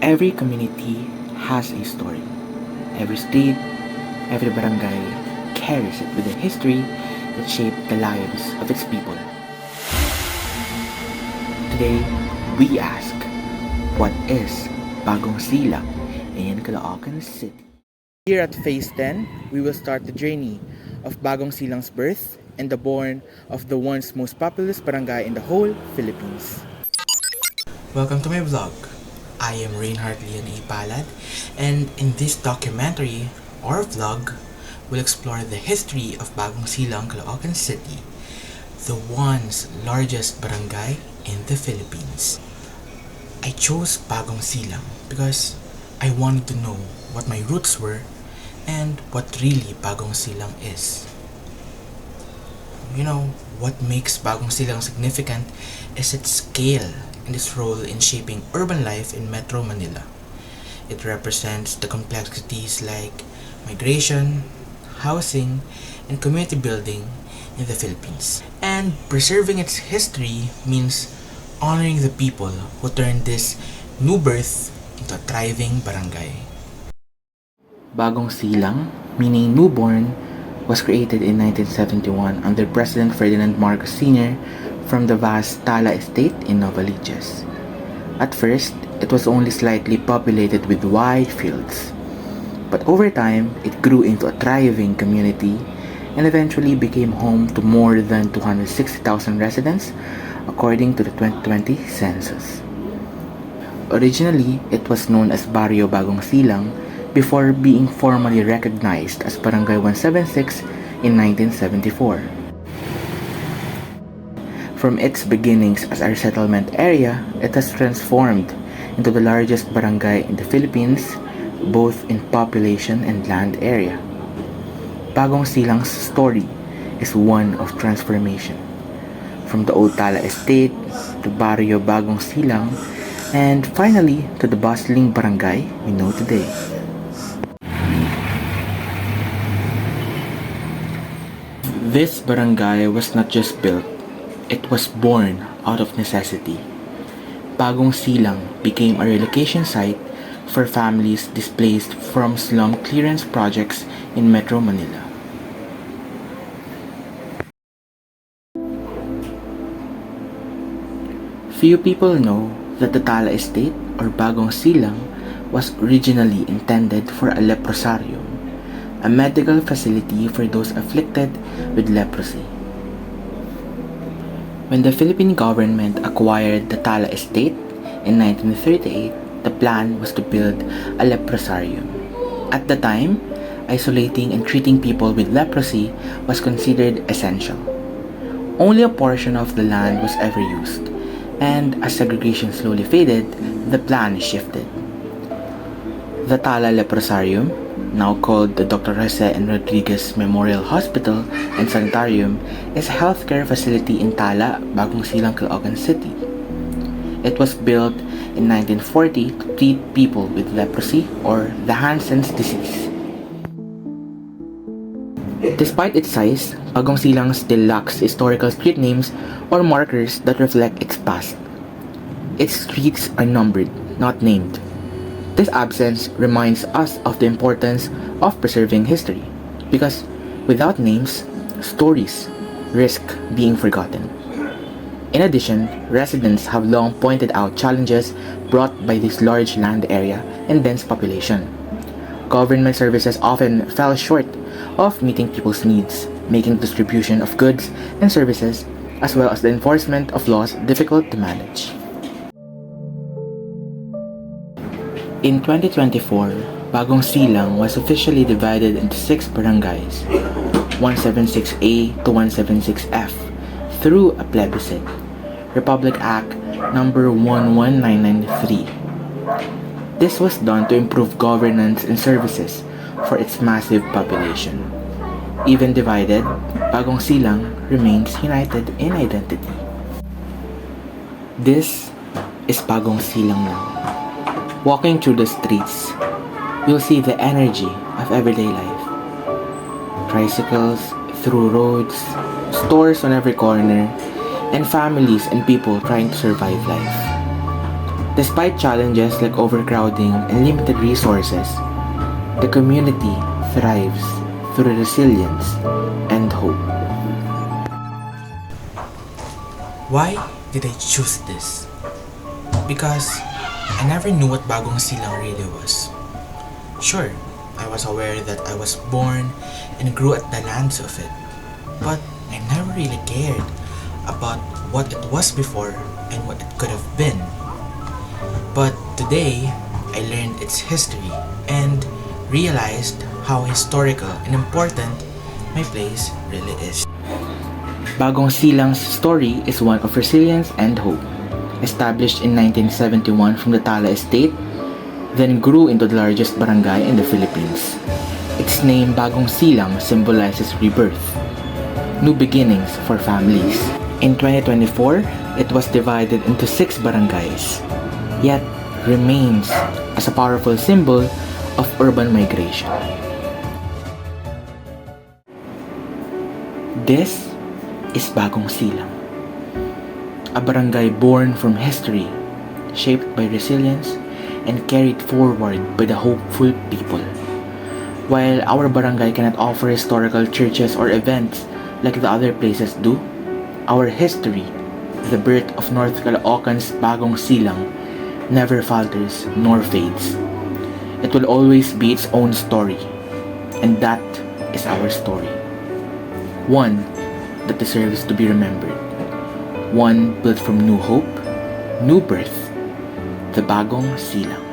Every community has a story. Every street, every barangay carries it with a history that shaped the lives of its people. Today, we ask, what is Bagong Silang in Caloocan City? Here at Phase 10, we will start the journey of Bagong Silang's birth and the born of the once most populous barangay in the whole Philippines. Welcome to my vlog. I am Reinhart Lionne, and in this documentary or vlog, we'll explore the history of Bagong Silang, Caloocan City, the once largest barangay in the Philippines. I chose Bagong Silang because I wanted to know what my roots were and what really Bagong Silang is. What makes Bagong Silang significant is its scale and its role in shaping urban life in Metro Manila. It represents the complexities like migration, housing, and community building in the Philippines. And preserving its history means honoring the people who turned this new birth into a thriving barangay. Bagong Silang, meaning newborn, was created in 1971 under President Ferdinand Marcos Sr. from the vast Tala estate in Novaliches. At first, it was only slightly populated with wide fields, but over time, it grew into a thriving community and eventually became home to more than 260,000 residents according to the 2020 census. Originally, it was known as Barrio Bagong Silang before being formally recognized as Barangay 176 in 1974. From its beginnings as a settlement area, it has transformed into the largest barangay in the Philippines, both in population and land area. Bagong Silang's story is one of transformation. From the old Tala estate to Barrio Bagong Silang, and finally to the bustling barangay we know today. This barangay was not just built, it was born out of necessity. Bagong Silang became a relocation site for families displaced from slum clearance projects in Metro Manila. Few people know that the Tala Estate or Bagong Silang was originally intended for a leprosarium, a medical facility for those afflicted with leprosy. When the Philippine government acquired the Tala Estate in 1938, the plan was to build a leprosarium. At the time, isolating and treating people with leprosy was considered essential. Only a portion of the land was ever used, and as segregation slowly faded, the plan shifted. The Tala Leprosarium, now called the Dr. Jose and Rodriguez Memorial Hospital and Sanitarium, is a healthcare facility in Tala, Bagong Silang, Caloocan City. It was built in 1940 to treat people with leprosy or the Hansen's disease. Despite its size, Bagong Silang still lacks historical street names or markers that reflect its past. Its streets are numbered, not named. This absence reminds us of the importance of preserving history, because without names, stories risk being forgotten. In addition, residents have long pointed out challenges brought by this large land area and dense population. Government services often fell short of meeting people's needs, making distribution of goods and services as well as the enforcement of laws difficult to manage. In 2024, Bagong Silang was officially divided into 6 barangays, 176A to 176F, through a plebiscite, Republic Act number 11993. This was done to improve governance and services for its massive population. Even divided, Bagong Silang remains united in identity. This is Bagong Silang now. Walking through the streets, you'll see the energy of everyday life. Tricycles through roads, stores on every corner, and families and people trying to survive life. Despite challenges like overcrowding and limited resources, the community thrives through resilience and hope. Why did I choose this? Because I never knew what Bagong Silang really was. Sure, I was aware that I was born and grew at the lands of it, but I never really cared about what it was before and what it could have been. But today, I learned its history and realized how historical and important my place really is. Bagong Silang's story is one of resilience and hope. Established in 1971 from the Tala Estate, then grew into the largest barangay in the Philippines. Its name Bagong Silang symbolizes rebirth, new beginnings for families. In 2024, it was divided into 6 barangays, yet remains as a powerful symbol of urban migration. This is Bagong Silang, a barangay born from history, shaped by resilience, and carried forward by the hopeful people. While our barangay cannot offer historical churches or events like the other places do, our history, the birth of North Caloocan's Bagong Silang, never falters nor fades. It will always be its own story, and that is our story. One that deserves to be remembered. One built from new hope, new birth, the Bagong Silang.